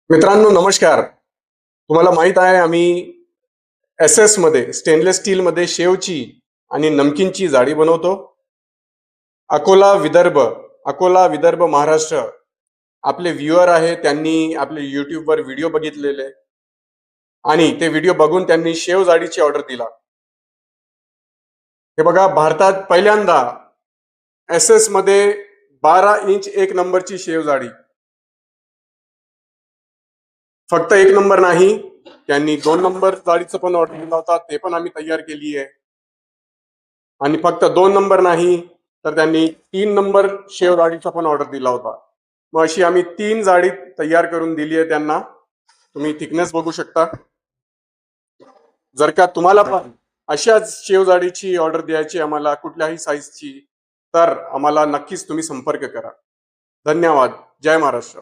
मित्रांनो नमस्कार. तुम्हाला माहित आहे आम्ही एस मध्ये स्टेनलेस स्टील मध्ये शेवची आणि नमकीनची जाळी बनवतो. अकोला विदर्भ महाराष्ट्र आपले व्ह्युअर आहे, त्यांनी आपले यूट्यूबवर व्हिडिओ बघितलेले आणि ते व्हिडिओ बघून त्यांनी शेव जाळीची ऑर्डर दिला. हे बघा, भारतात पहिल्यांदा एस मध्ये 12 इंच 1 नंबरची शेव जाळी. फक्त 1 नंबर नाही, त्यांनी 2 नंबर जाळीचं पण ऑर्डर दिला होता, ते पण आम्ही तयार केली आहे. आणि फक्त 2 नंबर नाही तर त्यांनी 3 नंबर शेव जाळीचा पण ऑर्डर दिला होता. मग अशी आम्ही 3 जाळी तयार करून दिली आहे त्यांना. तुम्ही थिकनेस बघू शकता. जर का तुम्हाला पण अशाच शेव जाळीची ऑर्डर द्यायची आम्हाला कुठल्याही साईजची, तर आम्हाला नक्कीच तुम्ही संपर्क करा. धन्यवाद. जय महाराष्ट्र.